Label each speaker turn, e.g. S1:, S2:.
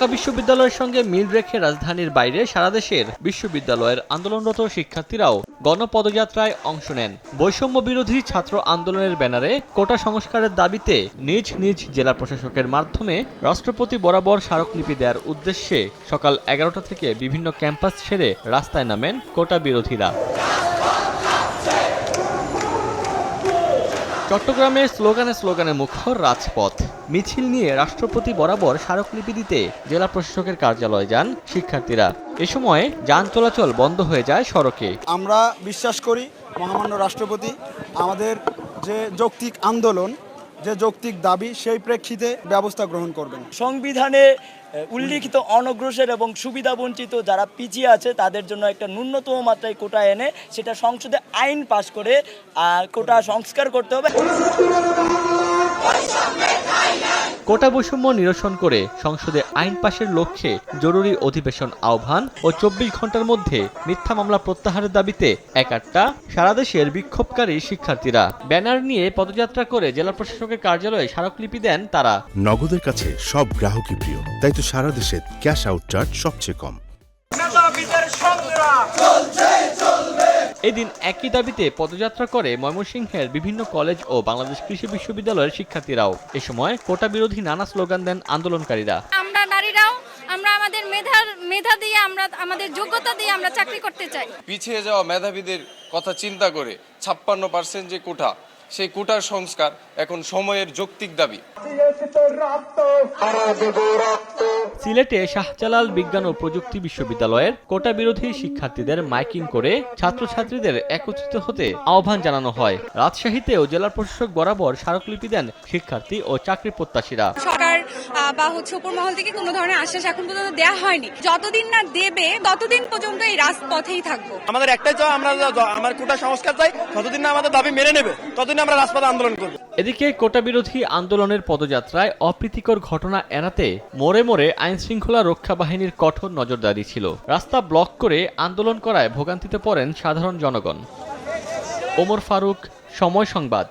S1: ঢাকা বিশ্ববিদ্যালয়ের সঙ্গে মিল রেখে রাজধানীর বাইরে সারা দেশের বিশ্ববিদ্যালয়ের আন্দোলনরত শিক্ষার্থীরাও গণপদযাত্রায় অংশ নেন। বৈষম্য বিরোধী ছাত্র আন্দোলনের ব্যানারে কোটা সংস্কারের দাবিতে নিজ নিজ জেলা প্রশাসকের মাধ্যমে রাষ্ট্রপতি বরাবর স্মারকলিপি দেওয়ার উদ্দেশ্যে সকাল 11টা থেকে বিভিন্ন ক্যাম্পাস ছেড়ে রাস্তায় নামেন কোটা বিরোধীরা। চট্টগ্রামে স্লোগানে মুখর রাজপথ। মিছিল নিয়ে রাষ্ট্রপতি বরাবর স্মারকলিপি দিতে জেলা প্রশাসকের কার্যালয়ে যান শিক্ষার্থীরা। এ সময় যান চলাচল বন্ধ হয়ে যায় সড়কে।
S2: আমরা বিশ্বাস করি মহামান্য রাষ্ট্রপতি আমাদের যে যৌক্তিক আন্দোলন, যে যৌক্তিক দাবি, সেই প্রেক্ষিতে ব্যবস্থা গ্রহণ করবেন।
S3: সংবিধানে উল্লিখিত অনগ্রসর এবং সুবিধা বঞ্চিত যারা পিছিয়ে আছে তাদের জন্য একটা ন্যূনতম মাত্রায় কোটা এনে সেটা সংসদে আইন পাশ করে কোটা সংস্কার করতে হবে।
S1: কোটা বৈষম্য নিরসন করে সংসদে আইন পাশের লক্ষ্যে জরুরি অধিবেশন আহ্বান ও 24 ঘন্টার মধ্যে মিথ্যা মামলা প্রত্যাহারের দাবিতে একাট্টা সারা দেশের বিক্ষোভকারী শিক্ষার্থীরা। ব্যানার নিয়ে পদযাত্রা করে জেলা প্রশাসকের কার্যালয়ে স্মারকলিপি দেন তারা।
S4: নগদের কাছে সব গ্রাহকই প্রিয়, তাই তো সারা দেশে ক্যাশ আউট চার্জ সবচেয়ে কম।
S1: এদিন একই দাবিতে পদযাত্রা করে ময়মনসিংহের বিভিন্ন কলেজ ও বাংলাদেশ কৃষি বিশ্ববিদ্যালয়ের শিক্ষার্থীরাও। এ সময় কোটা বিরোধী নানা স্লোগান দেন আন্দোলনকারীরা।
S5: আমরা নারীরাও আমাদের মেধা দিয়ে আমাদের যোগ্যতা দিয়ে আমরা চাকরি করতে চাই।
S6: পিছিয়ে যাওয়া মেধাবীদের কথা চিন্তা করে 56% যে কোটা, সেই কোটার সংস্কার এখন সময়ের যৌক্তিক দাবি।
S1: সিলেটে শাহজালাল বিজ্ঞান ও প্রযুক্তি বিশ্ববিদ্যালয়ের কোটা বিরোধী শিক্ষার্থীদের মাইকিং করে ছাত্রছাত্রীদের একত্রিত হতে আহ্বান জানানো হয়। রাজশাহীতেও জেলা প্রশাসক বরাবর স্মারকলিপি দেন শিক্ষার্থী ও চাকরি প্রত্যাশীরা।
S7: সরকার বা উপর মহল থেকে কোনো ধরনের আশ্বাস এখন পর্যন্ত দেওয়া হয়নি। যতদিন না দেবে ততদিন পর্যন্ত এই রাজপথেই থাকবো।
S3: আমাদের একটাই চাই, আমার কোটা সংস্কার চাই। যতদিন না আমাদের দাবি মেনে নেবে ততদিন আমরা রাজপথে আন্দোলন করব।
S1: এদিকে কোটা বিরোধী আন্দোলনের পদযাত্রায় অপ্রীতিকর ঘটনা এড়াতে মোড়ে মোড়ে আইন শৃঙ্খলা রক্ষা বাহিনীর কঠোর নজরদারি ছিল। রাস্তা ব্লক করে আন্দোলন করায় ভোগান্তিতে পড়েন সাধারণ জনগণ। ওমর ফারুক, সময় সংবাদ।